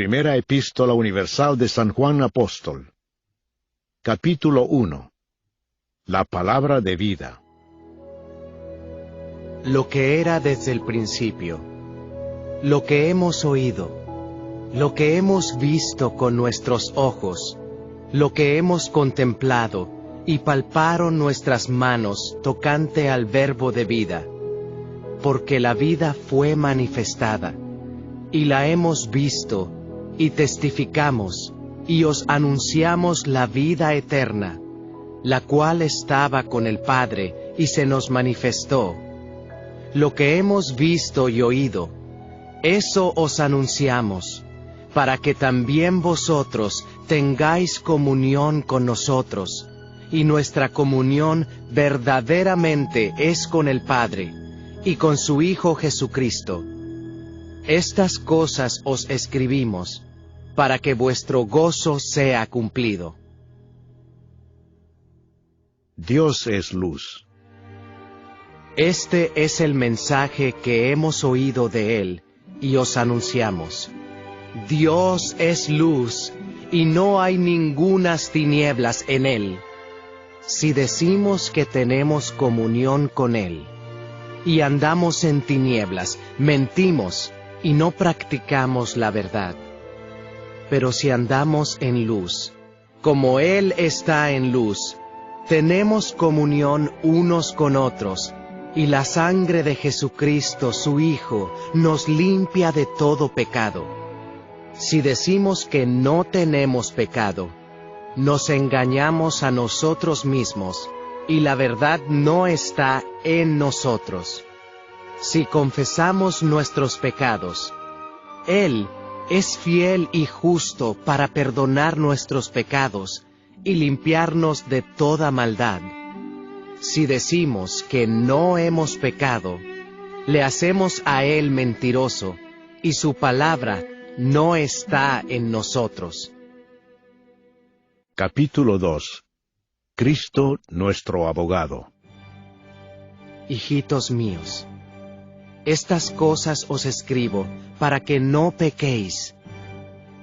Primera Epístola Universal de San Juan Apóstol. Capítulo 1. La palabra de vida. Lo que era desde el principio, lo que hemos oído, lo que hemos visto con nuestros ojos, lo que hemos contemplado y palparon nuestras manos tocante al verbo de vida, porque la vida fue manifestada, y la hemos visto, y testificamos, y os anunciamos la vida eterna, la cual estaba con el Padre, y se nos manifestó. Lo que hemos visto y oído, eso os anunciamos, para que también vosotros tengáis comunión con nosotros, y nuestra comunión verdaderamente es con el Padre, y con su Hijo Jesucristo. Estas cosas os escribimos, para que vuestro gozo sea cumplido. Dios es luz. Este es el mensaje que hemos oído de Él, y os anunciamos. Dios es luz, y no hay ningunas tinieblas en Él. Si decimos que tenemos comunión con Él, y andamos en tinieblas, mentimos, y no practicamos la verdad. Pero si andamos en luz, como Él está en luz, tenemos comunión unos con otros, y la sangre de Jesucristo, su Hijo, nos limpia de todo pecado. Si decimos que no tenemos pecado, nos engañamos a nosotros mismos, y la verdad no está en nosotros. Si confesamos nuestros pecados, Él es fiel y justo para perdonar nuestros pecados y limpiarnos de toda maldad. Si decimos que no hemos pecado, le hacemos a Él mentiroso, y su palabra no está en nosotros. Capítulo 2. Cristo nuestro abogado. Hijitos míos, estas cosas os escribo para que no pequéis.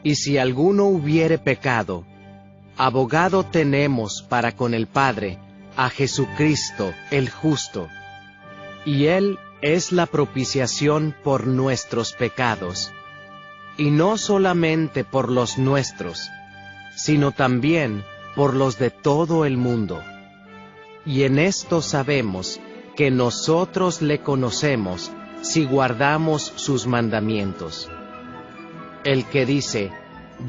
Y si alguno hubiere pecado, abogado tenemos para con el Padre, a Jesucristo el justo. Y Él es la propiciación por nuestros pecados. Y no solamente por los nuestros, sino también por los de todo el mundo. Y en esto sabemos que nosotros le conocemos, si guardamos sus mandamientos. El que dice,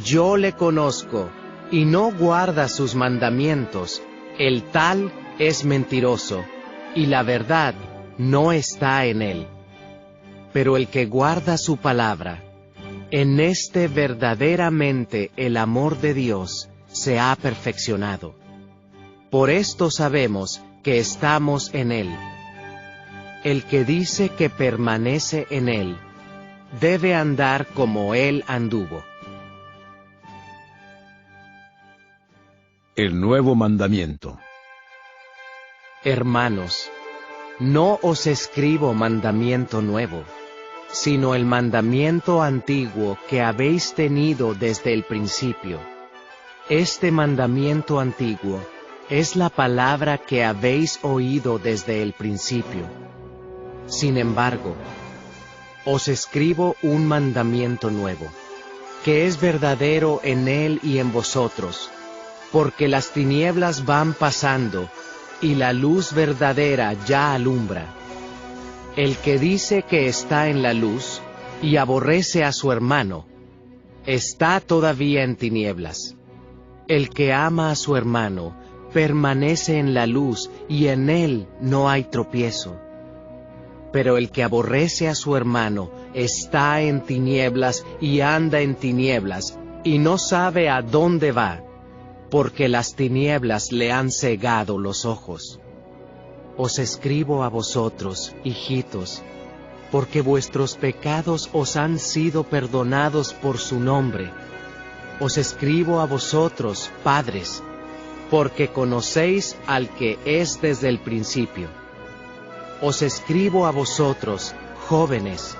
yo le conozco, y no guarda sus mandamientos, el tal es mentiroso, y la verdad no está en él. Pero el que guarda su palabra, en este verdaderamente el amor de Dios se ha perfeccionado. Por esto sabemos que estamos en él. El que dice que permanece en Él, debe andar como Él anduvo. El nuevo mandamiento. Hermanos, no os escribo mandamiento nuevo, sino el mandamiento antiguo que habéis tenido desde el principio. Este mandamiento antiguo es la palabra que habéis oído desde el principio. Sin embargo, os escribo un mandamiento nuevo, que es verdadero en Él y en vosotros, porque las tinieblas van pasando, y la luz verdadera ya alumbra. El que dice que está en la luz, y aborrece a su hermano, está todavía en tinieblas. El que ama a su hermano, permanece en la luz, y en él no hay tropiezo. Pero el que aborrece a su hermano está en tinieblas y anda en tinieblas, y no sabe a dónde va, porque las tinieblas le han cegado los ojos. Os escribo a vosotros, hijitos, porque vuestros pecados os han sido perdonados por su nombre. Os escribo a vosotros, padres, porque conocéis al que es desde el principio. Os escribo a vosotros, jóvenes,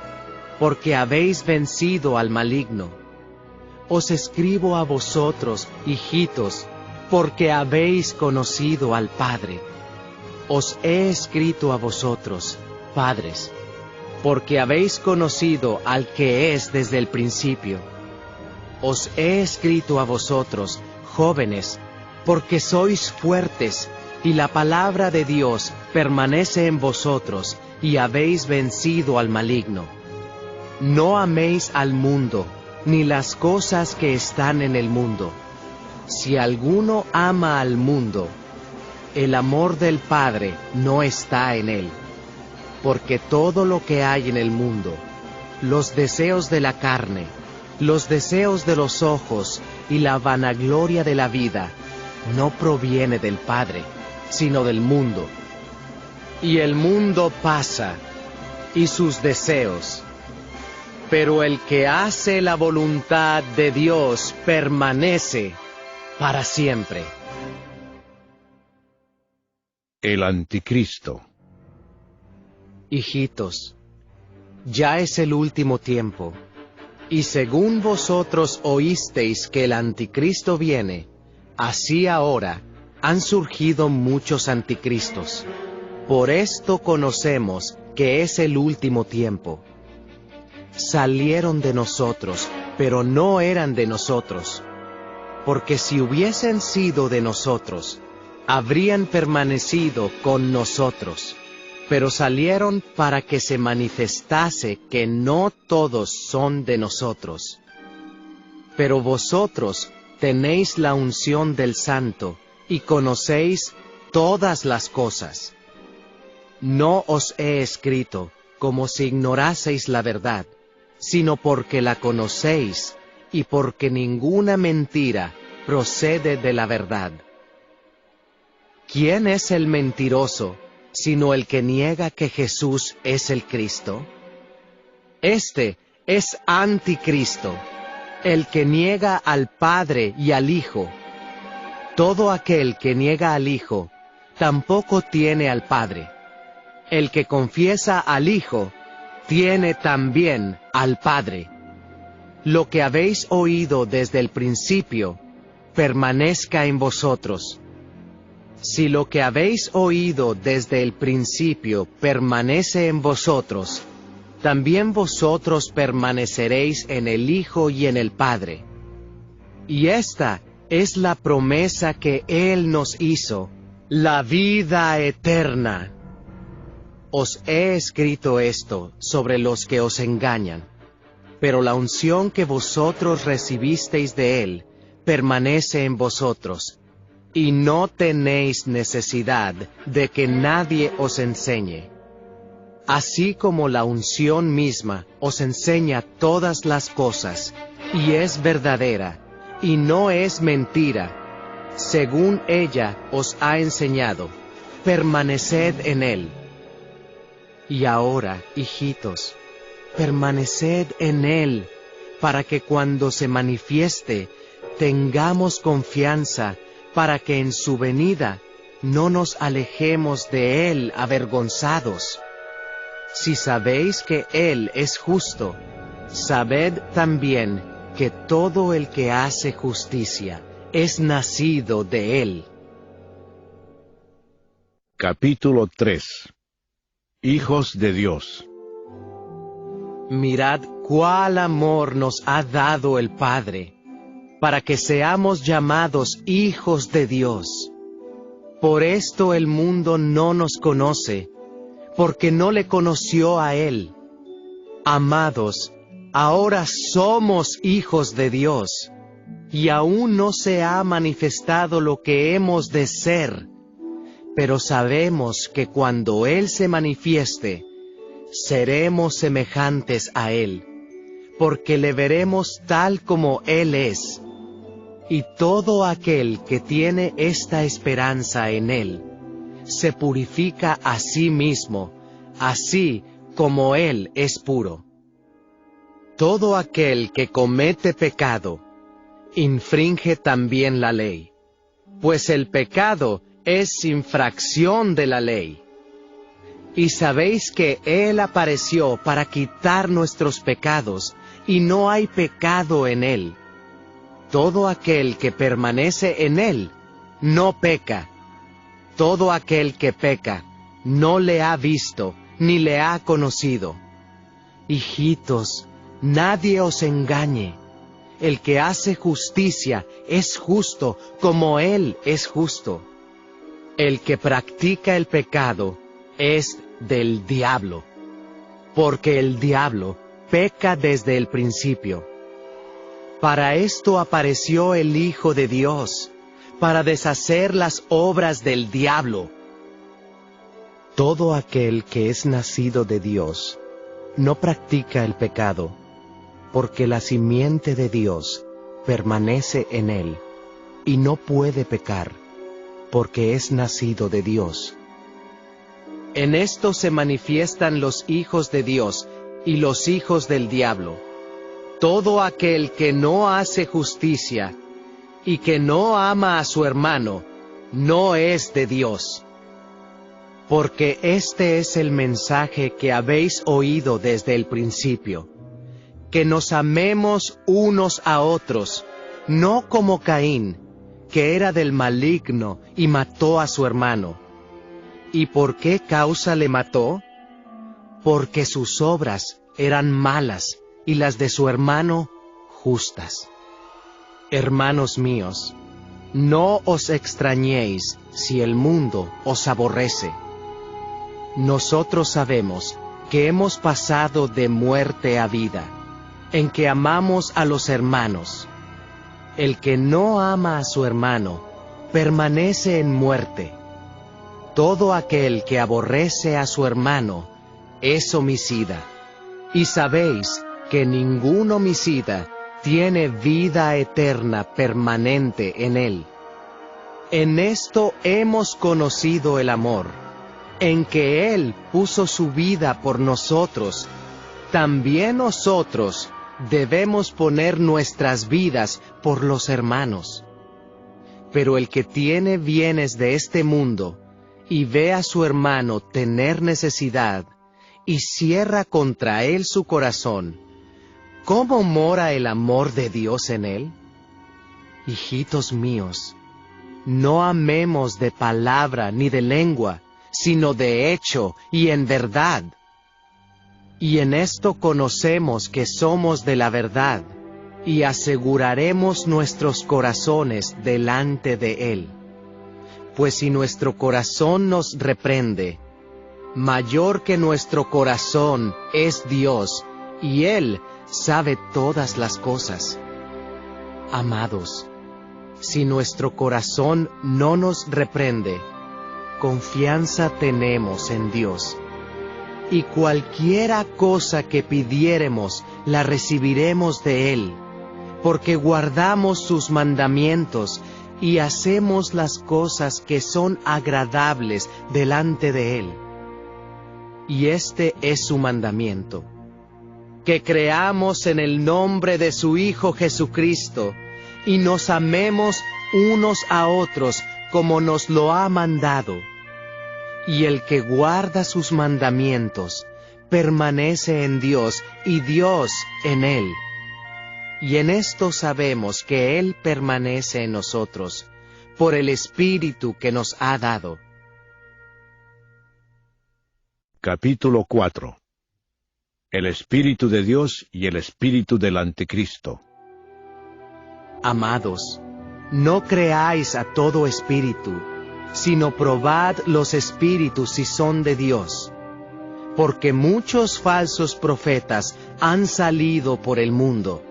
porque habéis vencido al maligno. os escribo a vosotros, hijitos, porque habéis conocido al Padre. Os he escrito a vosotros, padres, porque habéis conocido al que es desde el principio. Os he escrito a vosotros, jóvenes, porque sois fuertes, y la palabra de Dios permanece en vosotros, y habéis vencido al maligno. No améis al mundo, ni las cosas que están en el mundo. Si alguno ama al mundo, el amor del Padre no está en él. Porque todo lo que hay en el mundo, los deseos de la carne, los deseos de los ojos y la vanagloria de la vida, no proviene del Padre, sino del mundo. Y el mundo pasa, y sus deseos, pero el que hace la voluntad de Dios permanece para siempre. El Anticristo. Hijitos, ya es el último tiempo, y según vosotros oísteis que el Anticristo viene, así ahora han surgido muchos anticristos. Por esto conocemos que es el último tiempo. Salieron de nosotros, pero no eran de nosotros, porque si hubiesen sido de nosotros, habrían permanecido con nosotros. Pero salieron para que se manifestase que no todos son de nosotros. Pero vosotros tenéis la unción del Santo, y conocéis todas las cosas. No os he escrito como si ignoraseis la verdad, sino porque la conocéis, y porque ninguna mentira procede de la verdad. ¿Quién es el mentiroso, sino el que niega que Jesús es el Cristo? Este es Anticristo, el que niega al Padre y al Hijo. Todo aquel que niega al Hijo, tampoco tiene al Padre. El que confiesa al Hijo, tiene también al Padre. Lo que habéis oído desde el principio, permanezca en vosotros. Si lo que habéis oído desde el principio permanece en vosotros, también vosotros permaneceréis en el Hijo y en el Padre. Y esta es la promesa que Él nos hizo, la vida eterna. Os he escrito esto sobre los que os engañan, pero la unción que vosotros recibisteis de Él permanece en vosotros, y no tenéis necesidad de que nadie os enseñe. Así como la unción misma os enseña todas las cosas, y es verdadera, y no es mentira, según ella os ha enseñado, permaneced en Él. Y ahora, hijitos, permaneced en Él, para que cuando se manifieste, tengamos confianza, para que en su venida no nos alejemos de Él avergonzados. Si sabéis que Él es justo, sabed también que todo el que hace justicia es nacido de Él. Capítulo 3. Hijos de Dios. Mirad cuál amor nos ha dado el Padre, para que seamos llamados hijos de Dios. Por esto el mundo no nos conoce, porque no le conoció a Él. Amados, ahora somos hijos de Dios, y aún no se ha manifestado lo que hemos de ser, pero sabemos que cuando Él se manifieste, seremos semejantes a Él, porque le veremos tal como Él es. Y todo aquel que tiene esta esperanza en Él, se purifica a sí mismo, así como Él es puro. Todo aquel que comete pecado, infringe también la ley, pues el pecado es infracción de la ley. Y sabéis que Él apareció para quitar nuestros pecados, y no hay pecado en Él. Todo aquel que permanece en él no peca. Todo aquel que peca no le ha visto ni le ha conocido. Hijitos, nadie os engañe. El que hace justicia es justo como él es justo. El que practica el pecado es del diablo, porque el diablo peca desde el principio. Para esto apareció el Hijo de Dios, para deshacer las obras del diablo. Todo aquel que es nacido de Dios no practica el pecado, porque la simiente de Dios permanece en él, y no puede pecar, porque es nacido de Dios. En esto se manifiestan los hijos de Dios y los hijos del diablo. Todo aquel que no hace justicia y que no ama a su hermano, no es de Dios. Porque este es el mensaje que habéis oído desde el principio, que nos amemos unos a otros, no como Caín, que era del maligno y mató a su hermano. ¿Y por qué causa le mató? Porque sus obras eran malas y las de su hermano justas. Hermanos míos, no os extrañéis si el mundo os aborrece. Nosotros sabemos que hemos pasado de muerte a vida, en que amamos a los hermanos. El que no ama a su hermano, permanece en muerte. Todo aquel que aborrece a su hermano, es homicida. Y sabéis que ningún homicida tiene vida eterna permanente en él. En esto hemos conocido el amor, en que Él puso su vida por nosotros. También nosotros debemos poner nuestras vidas por los hermanos. Pero el que tiene bienes de este mundo, y ve a su hermano tener necesidad, y cierra contra él su corazón, ¿cómo mora el amor de Dios en él? Hijitos míos, no amemos de palabra ni de lengua, sino de hecho y en verdad. Y en esto conocemos que somos de la verdad, y aseguraremos nuestros corazones delante de Él. Pues si nuestro corazón nos reprende, mayor que nuestro corazón es Dios, y Él sabe todas las cosas. Amados, si nuestro corazón no nos reprende, confianza tenemos en Dios, y cualquiera cosa que pidiéremos la recibiremos de Él, porque guardamos sus mandamientos y hacemos las cosas que son agradables delante de Él. Y este es su mandamiento, que creamos en el nombre de su Hijo Jesucristo, y nos amemos unos a otros como nos lo ha mandado. Y el que guarda sus mandamientos, permanece en Dios, y Dios en él. Y en esto sabemos que Él permanece en nosotros, por el Espíritu que nos ha dado. Capítulo 4. El Espíritu de Dios y el Espíritu del Anticristo. Amados, no creáis a todo espíritu, sino probad los espíritus si son de Dios, porque muchos falsos profetas han salido por el mundo.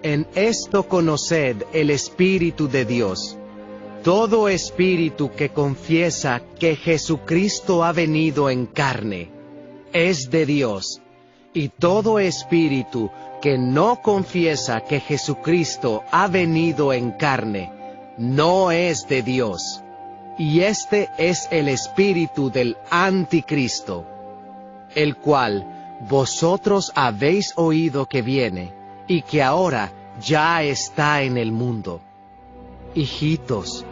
En esto conoced el Espíritu de Dios. Todo espíritu que confiesa que Jesucristo ha venido en carne, es de Dios, y todo espíritu que no confiesa que Jesucristo ha venido en carne, no es de Dios. Y este es el espíritu del Anticristo, el cual vosotros habéis oído que viene, y que ahora ya está en el mundo. Hijitos,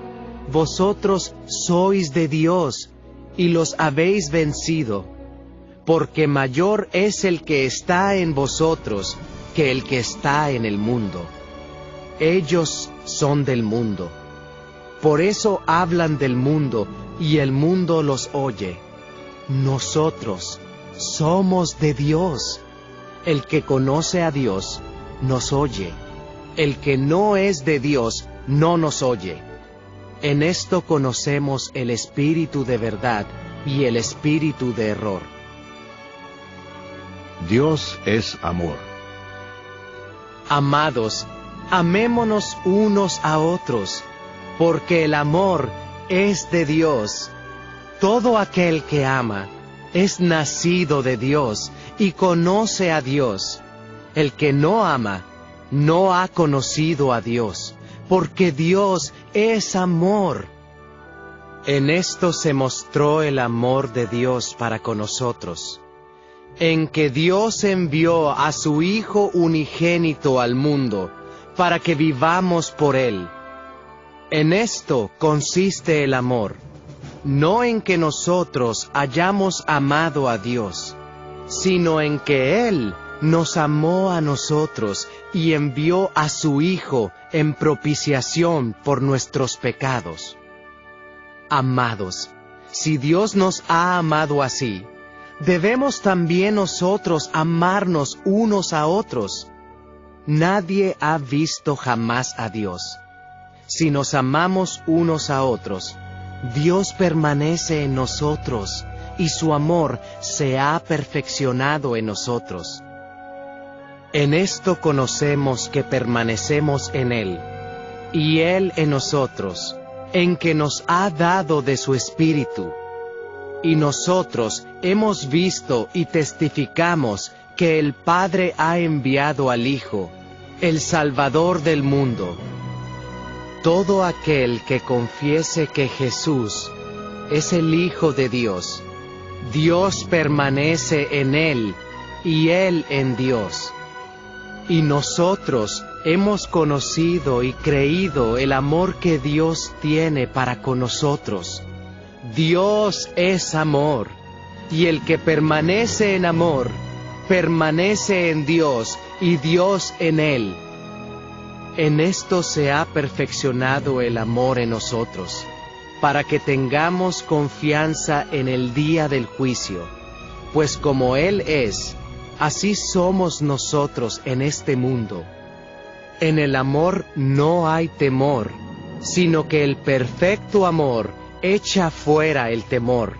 vosotros sois de Dios, y los habéis vencido, porque mayor es el que está en vosotros que el que está en el mundo. ellos son del mundo. Por eso hablan del mundo, y el mundo los oye. Nosotros somos de Dios. El que conoce a Dios, nos oye. El que no es de Dios, no nos oye. En esto conocemos el espíritu de verdad y el espíritu de error. Dios es amor. Amados, amémonos unos a otros, porque el amor es de Dios. Todo aquel que ama es nacido de Dios y conoce a Dios. El que no ama no ha conocido a Dios, porque Dios es amor. En esto se mostró el amor de Dios para con nosotros, en que Dios envió a su Hijo unigénito al mundo, para que vivamos por Él. En esto consiste el amor, no en que nosotros hayamos amado a Dios, sino en que Él nos amó a nosotros y envió a su Hijo en propiciación por nuestros pecados. Amados, si Dios nos ha amado así, debemos también nosotros amarnos unos a otros. Nadie ha visto jamás a Dios. Si nos amamos unos a otros, Dios permanece en nosotros, y su amor se ha perfeccionado en nosotros. En esto conocemos que permanecemos en Él, y Él en nosotros, en que nos ha dado de su Espíritu. Y nosotros hemos visto y testificamos que el Padre ha enviado al Hijo, el Salvador del mundo. Todo aquel que confiese que Jesús es el Hijo de Dios, Dios permanece en Él, y Él en Dios. Y nosotros hemos conocido y creído el amor que Dios tiene para con nosotros. Dios es amor, y el que permanece en amor, permanece en Dios, y Dios en él. En esto se ha perfeccionado el amor en nosotros, para que tengamos confianza en el día del juicio, pues como Él es, así somos nosotros en este mundo. En el amor no hay temor, sino que el perfecto amor echa fuera el temor,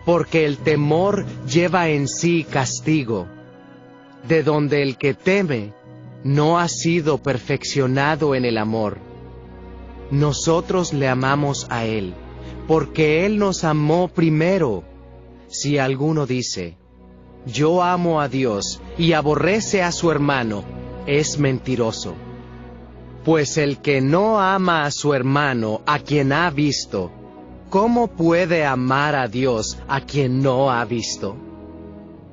porque el temor lleva en sí castigo, de donde el que teme no ha sido perfeccionado en el amor. Nosotros le amamos a Él, porque Él nos amó primero. Si alguno dice, yo amo a Dios, y aborrece a su hermano, es mentiroso. Pues el que no ama a su hermano, a quien ha visto, ¿cómo puede amar a Dios a quien no ha visto?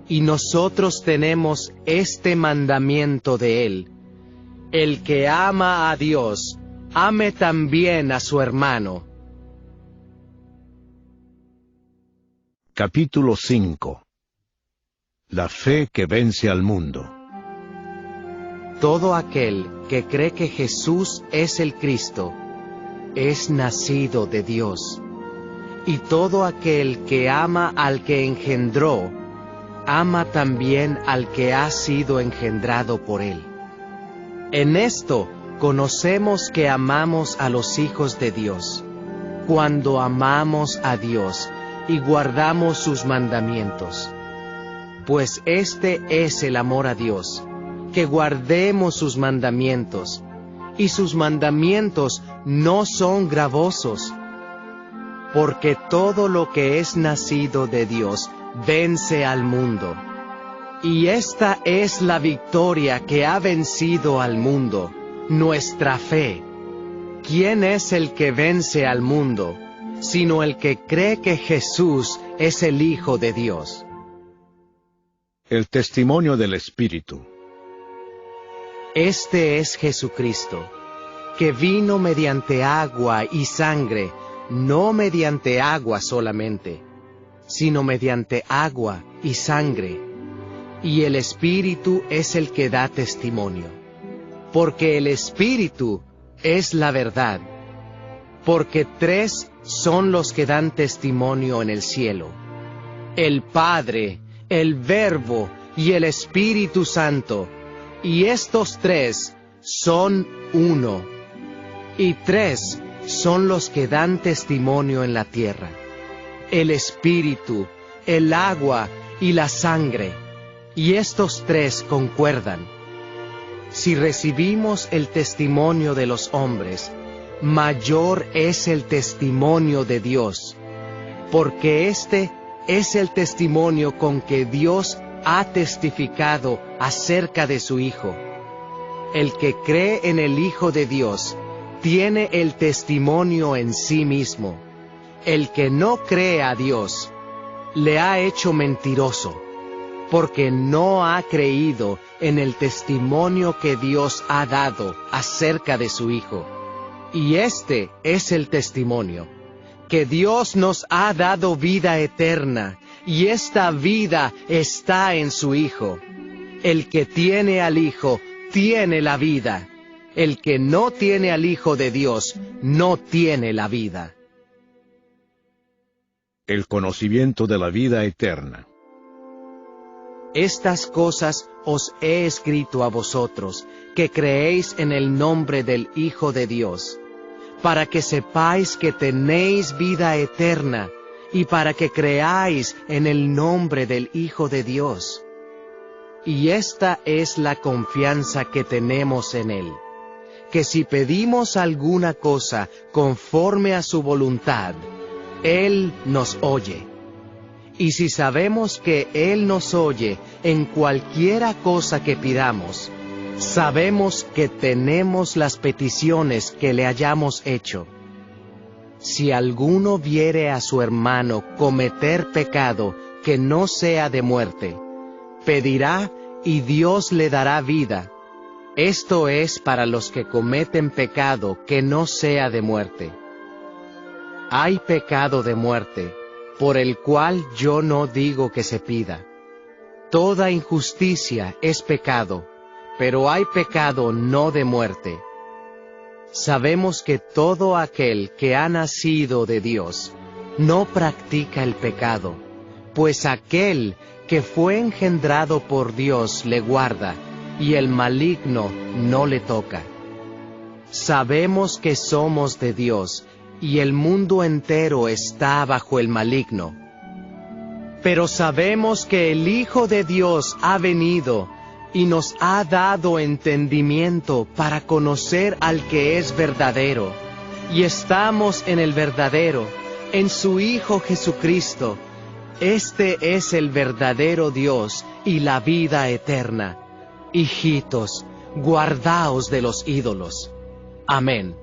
Y nosotros tenemos este mandamiento de Él: el que ama a Dios, ame también a su hermano. Capítulo 5. La fe que vence al mundo. Todo aquel que cree que Jesús es el Cristo, es nacido de Dios. Y todo aquel que ama al que engendró, ama también al que ha sido engendrado por Él. En esto conocemos que amamos a los hijos de Dios, cuando amamos a Dios y guardamos sus mandamientos. Pues este es el amor a Dios, que guardemos sus mandamientos, y sus mandamientos no son gravosos, porque todo lo que es nacido de Dios vence al mundo. Y esta es la victoria que ha vencido al mundo, nuestra fe. ¿Quién es el que vence al mundo, sino el que cree que Jesús es el Hijo de Dios? El testimonio del Espíritu. Este es Jesucristo, que vino mediante agua y sangre, no mediante agua solamente, sino mediante agua y sangre, y el Espíritu es el que da testimonio. porque el Espíritu es la verdad. Porque 3 son los que dan testimonio en el cielo: el Padre, el Verbo y el Espíritu Santo, y estos 3 son uno. Y 3 son los que dan testimonio en la tierra: el Espíritu, el agua y la sangre, y estos 3 concuerdan. Si recibimos el testimonio de los hombres, mayor es el testimonio de Dios, porque este es el testimonio con que Dios ha testificado acerca de su Hijo. El que cree en el Hijo de Dios tiene el testimonio en sí mismo. El que no cree a Dios le ha hecho mentiroso, porque no ha creído en el testimonio que Dios ha dado acerca de su Hijo. Y este es el testimonio, que Dios nos ha dado vida eterna, y esta vida está en su Hijo. El que tiene al Hijo tiene la vida. El que no tiene al Hijo de Dios no tiene la vida. El conocimiento de la vida eterna. Estas cosas os he escrito a vosotros, que creéis en el nombre del Hijo de Dios, para que sepáis que tenéis vida eterna, y para que creáis en el nombre del Hijo de Dios. Y esta es la confianza que tenemos en Él, que si pedimos alguna cosa conforme a su voluntad, Él nos oye. Y si sabemos que Él nos oye en cualquiera cosa que pidamos, sabemos que tenemos las peticiones que le hayamos hecho. Si alguno viere a su hermano cometer pecado que no sea de muerte, pedirá y Dios le dará vida. Esto es para los que cometen pecado que no sea de muerte. Hay pecado de muerte, por el cual yo no digo que se pida. Toda injusticia es pecado, pero hay pecado no de muerte. Sabemos que todo aquel que ha nacido de Dios no practica el pecado, pues aquel que fue engendrado por Dios le guarda, y el maligno no le toca. Sabemos que somos de Dios, y el mundo entero está bajo el maligno. Pero sabemos que el Hijo de Dios ha venido, y nos ha dado entendimiento para conocer al que es verdadero, y estamos en el verdadero, en su Hijo Jesucristo. Este es el verdadero Dios y la vida eterna. Hijitos, guardaos de los ídolos. Amén.